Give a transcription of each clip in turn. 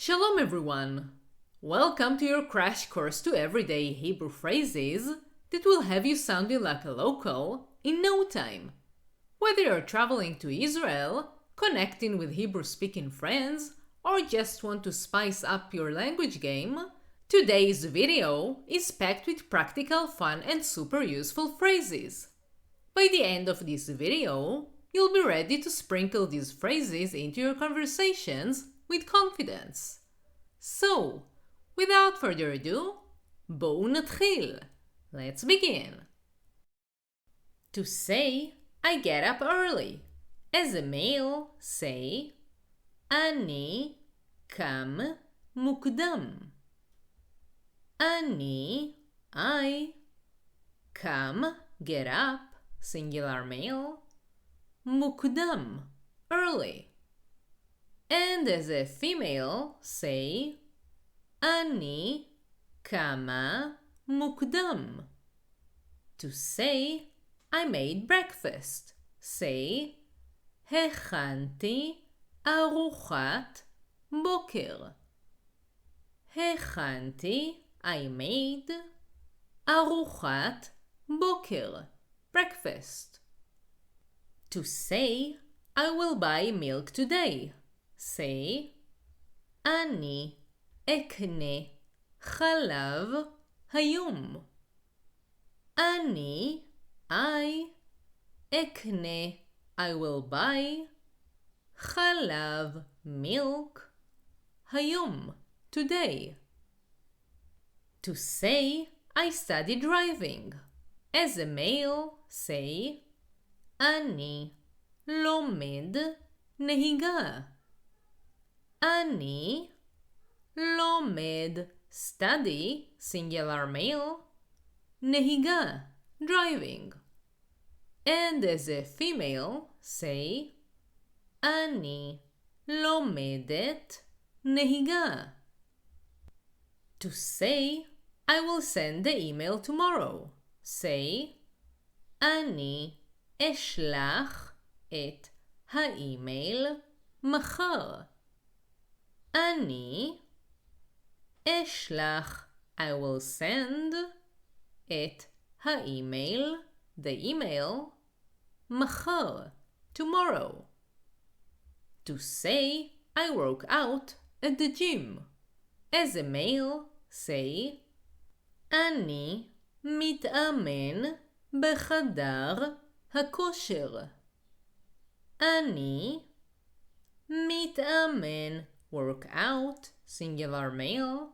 Shalom everyone! Welcome to your crash course to everyday Hebrew phrases that will have you sounding like a local in no time. Whether you're traveling to Israel, connecting with Hebrew-speaking friends, or just want to spice up your language game, today's video is packed with practical, fun, and super useful phrases. By the end of this video, you'll be ready to sprinkle these phrases into your conversations with confidence. So, without further ado, בואו נתחיל. Let's begin. To say, I get up early. As a male, say, אני קם מוקדם. I קם, get up, singular male, מוקדם, early. And as a female, say, אני קמה מוקדם. To say, I made breakfast. Say, הכנתי ארוחת בוקר. הכנתי, I made, ארוחת בוקר, breakfast. To say, I will buy milk today. Say, אני אקנה חלב היום. I אקנה, I will buy, חלב, milk, היום, today. To say, I study driving. As a male, say, אני לומד נהיגה. אני לומד, study, singular male, נהיגה, driving. And as a female, say, אני לומדת נהיגה. To say, I will send the email tomorrow. Say, אני אשלח את האימייל מחר. אני אשלח, I will send, את האימייל, the email, מחר, tomorrow. To say, I work out at the gym. As a male, say, אני מתאמן בחדר הכושר. אני מתאמן, work out, singular male,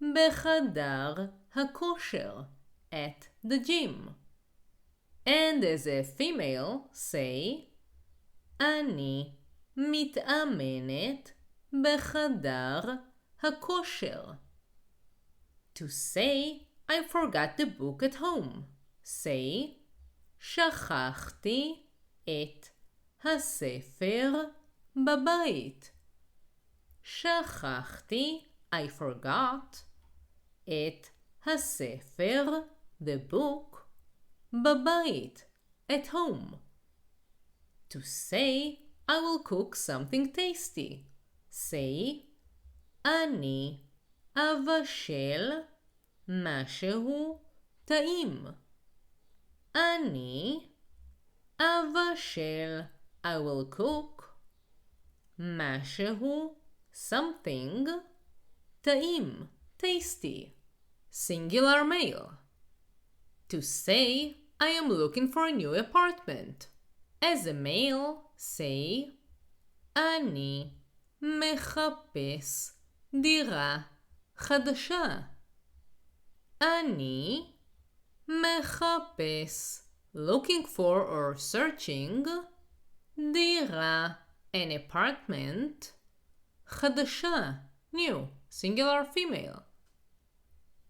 בחדר הכושר, at the gym. And as a female, say, אני מתאמנת בחדר הכושר. To say, I forgot the book at home. Say, שכחתי את הספר בבית. שכחתי, I forgot, את הספר, the book, בבית, at home. To say, I will cook something tasty. Say, אני אבשל משהו טעים. אני אבשל, I will cook, משהו, something, טעים, tasty, singular male. To say, I am looking for a new apartment. As a male, say, אני מחפש דירה חדשה. אני מחפש, looking for or searching, דירה, an apartment, חדשה, new, singular female.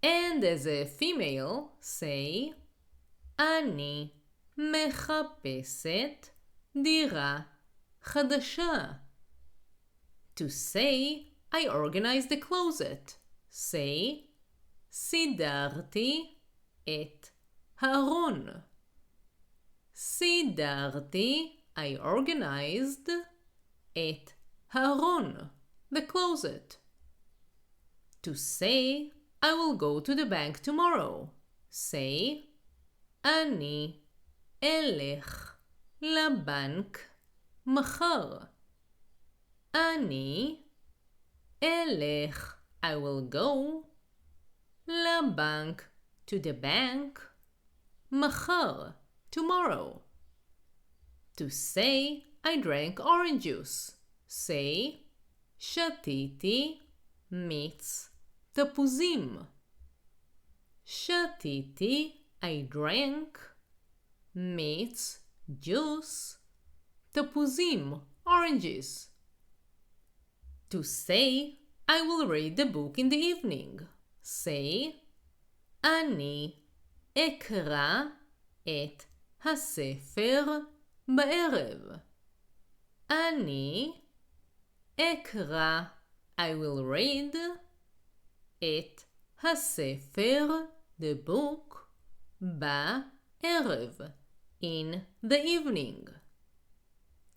And as a female, say, אני מחפשת דירה חדשה. To say, I organize the closet. Say, סידרתי את הארון. סידרתי, I organized, את הארון, the closet, To say, I will go to the bank tomorrow. Say, אני אלך לבנק מחר. אני אלך, I will go, לבנק, to the bank, מחר, tomorrow. To say, I drank orange juice. Say, שתיתי מיץ תפוזים. שתיתי, I drank, מיץ, juice, תפוזים, oranges. To say, I will read the book in the evening. Say, אני אקרא את הספר בערב. אני אקרא, I will read, את הספר, the book, בערב, in the evening.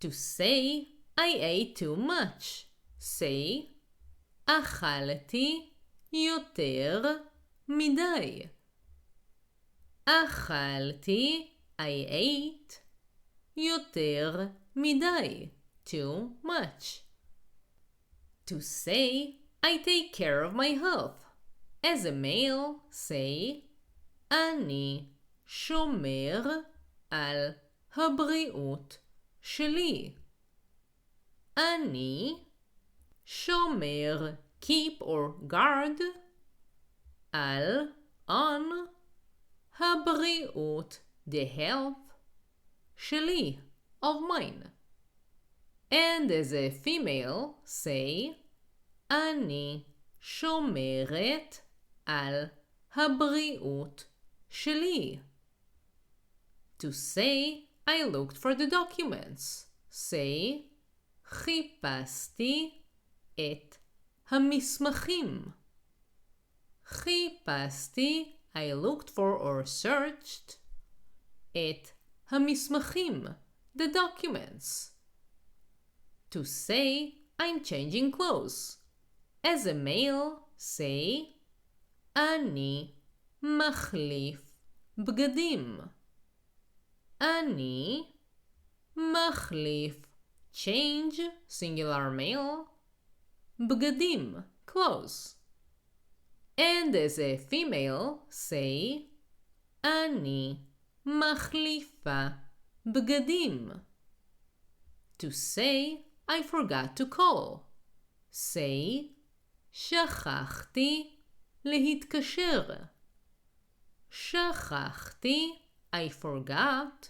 To say, I ate too much. Say, אכלתי יותר מדי. אכלתי, I ate, יותר מדי, too much. To say, I take care of my health. As a male, say, אני שומר על הבריאות שלי. אני שומר, keep or guard, על, on, הבריאות, the health, שלי, of mine. And as a female, say, אני שומרת על הבריאות שלי. To say, I looked for the documents. Say, חיפשתי את המסמכים. חיפשתי, I looked for or searched, את המסמכים, the documents. To say, I'm changing clothes. As a male, say, אני מחליף בגדים. אני מחליף, change, singular male, בגדים, clothes. And as a female, say, אני מחליפה בגדים. To say, I forgot to call. Say, שכחתי להתקשר. שכחתי, I forgot,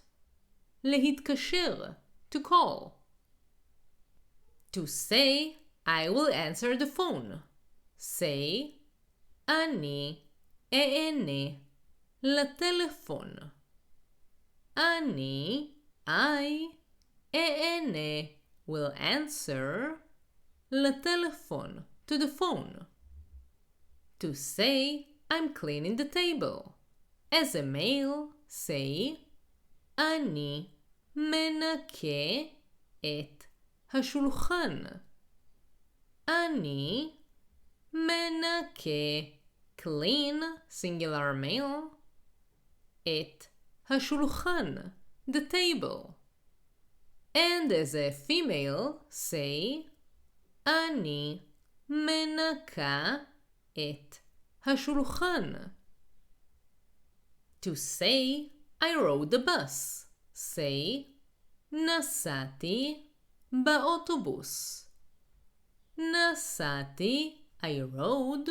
להתקשר, to call. To say, I will answer the phone. Say, אני אענה לטלפון. אני, I, אענה, will answer, לטלפון, to the phone. To say, I'm cleaning the table. As a male, say, אני מנקה את השולחן. אני מנקה, clean, singular male, את השולחן, the table. And as a female, say, אני מנקה את השולחן. To say, I rode the bus. Say, נסעתי באוטובוס. נסעתי, I rode,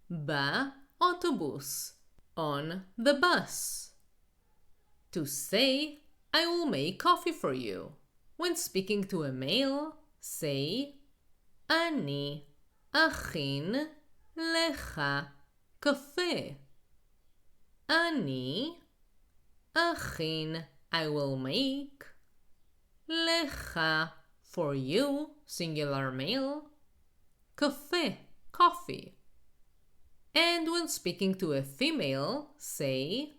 באוטובוס, on the bus. To say, I will make coffee for you. When speaking to a male, say, אני אכין לך קפה. אני אכין, I will make, לך, for you, singular male, קפה, coffee. And when speaking to a female, say,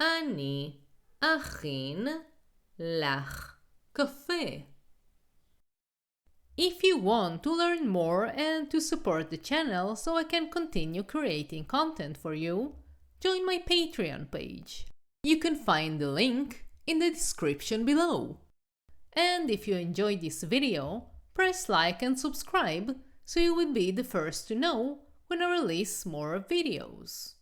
אני אכין לך קפה. If you want to learn more and to support the channel so I can continue creating content for you, join my Patreon page. You can find the link in the description below. And if you enjoyed this video, press like and subscribe so you will be the first to know when I release more videos.